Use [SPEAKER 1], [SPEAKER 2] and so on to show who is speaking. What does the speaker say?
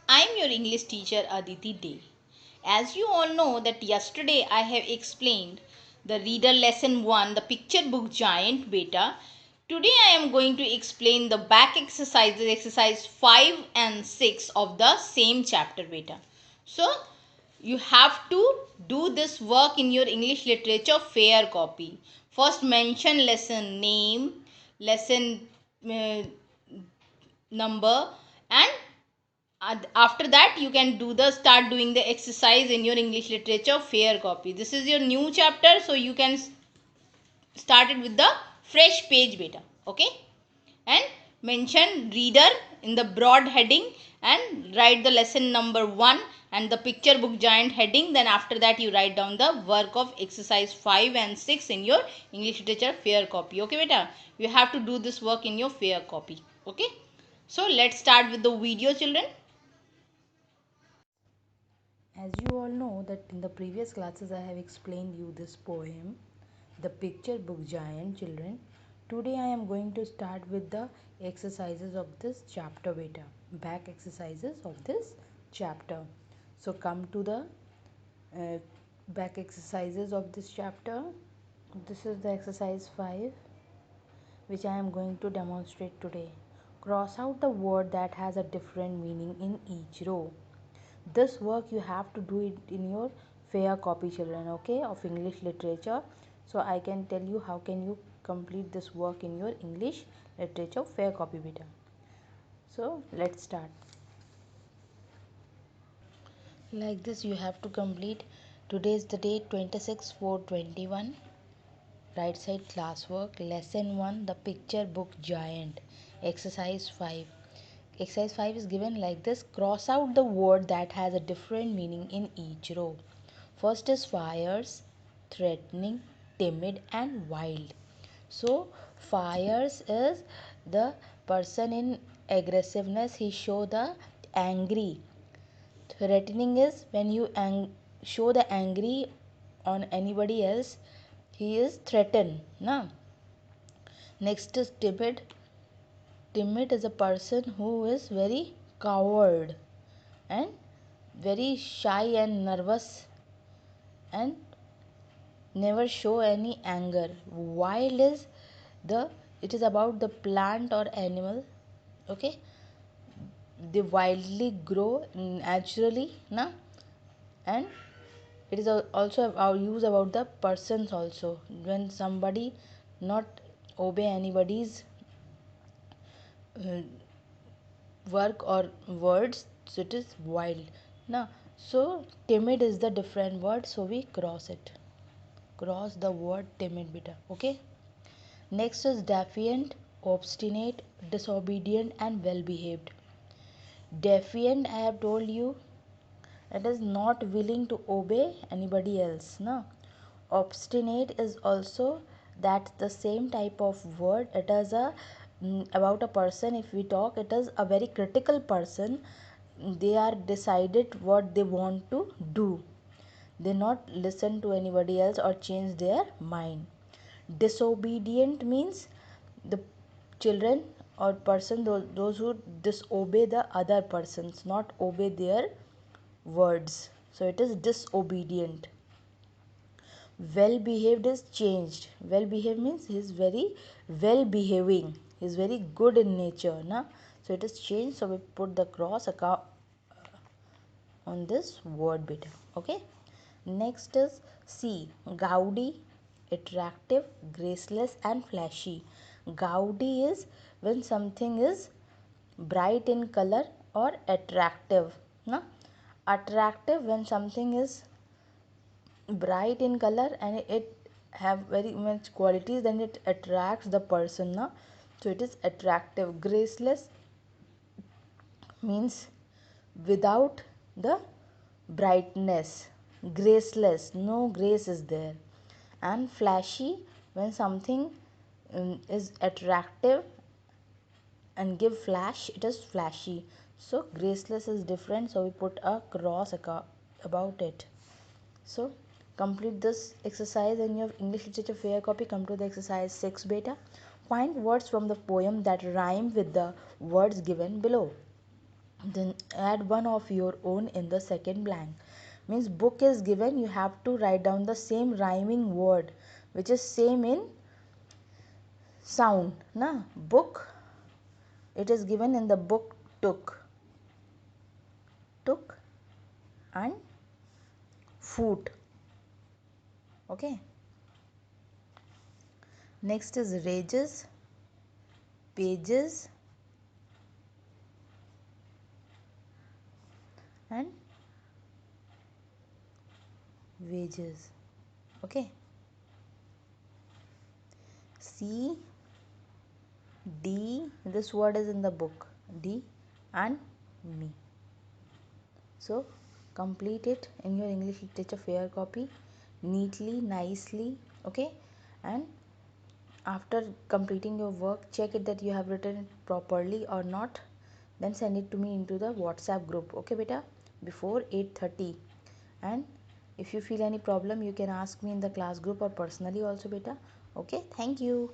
[SPEAKER 1] I'm your English teacher Aditi Day. As you all know that yesterday I have explained the reader lesson 1, the picture book giant beta. Today I am going to explain the back exercises, exercise 5 and 6 of the same chapter beta. So you have to do this work in your English literature fair copy. First mention lesson name, lesson uh, number, and after that you can start doing the exercise in your English literature fair copy. This is your new chapter, so you can start it with the fresh page beta. Okay, and mention reader in the broad heading and write the lesson number 1 and the picture book giant heading. Then after that you write down the work of exercise 5 and 6 in your English literature fair copy. Okay beta, you have to do this work in your fair copy. Okay, so let's start with the video, children.
[SPEAKER 2] As you all know that in the previous classes I have explained you this poem, The Picture Book Giant Children. Today I am going to start with the exercises of this chapter beta, back exercises of this chapter. So come to the uh, back exercises of this chapter. This is the exercise 5 which I am going to demonstrate today. Cross out the word that has a different meaning in each row. This work you have to do it in your fair copy, children, okay, of English literature. So I can tell you how can you complete this work in your English literature fair copy beta. So let's start. Like this you have to complete. Today is the date 26/4/21. Right side classwork, lesson 1, the picture book giant, exercise 5. Exercise 5 is given like this. Cross out the word that has a different meaning in each row. First is fires, threatening, timid and wild. So fires is the person in aggressiveness, he show the angry. Threatening is when you show the angry on anybody else, he is threatened. Na? Next is timid. Timid is a person who is very coward and very shy and nervous and never show any anger. Wild is the it is about the plant or animal. Okay, they wildly grow naturally, na, and it is also our use about the persons also. When somebody not obey anybody's uh, work or words, so it is wild. Now, so timid is the different word, so we cross it. Cross the word timid beta. Okay. Next is defiant, obstinate, disobedient, and well behaved. Defiant, I have told you, it is not willing to obey anybody else. No. Obstinate is also that the same type of word. It is a about a person. If we talk, it is a very critical person. They are decided what they want to do. They not listen to anybody else or change their mind. Disobedient means the children or person, those who disobey the other persons, not obey their words, so it is disobedient. Well behaved is changed. Well behaved means he is very well behaving, he is very good in nature, na, so it is changed, so we put the cross on this word bit. Okay. Next is C, gaudy, attractive, graceless and flashy. Gaudy is when something is bright in color or attractive, na. Attractive when something is bright in color and it have very much qualities, then it attracts the person, na, so it is attractive. Graceless means without the brightness, graceless, no grace is there. And flashy when something is attractive and give flash, it is flashy. So graceless is different, so we put a cross about it. So complete this exercise in your English literature fair copy. Come to the exercise 6 beta. Find words from the poem that rhyme with the words given below. Then add one of your own in the second blank. Means book is given, you have to write down the same rhyming word which is same in sound. Na book, it is given in the book took and foot. Okay. Next is rages, pages and wages. Okay. C, D, this word is in the book, D and me. So complete it in your English literature fair copy neatly, nicely. Okay. And after completing your work, check it that you have written it properly or not, then send it to me into the WhatsApp group. Okay beta, before 8:30. And if you feel any problem, you can ask me in the class group or personally also beta. Okay, thank you.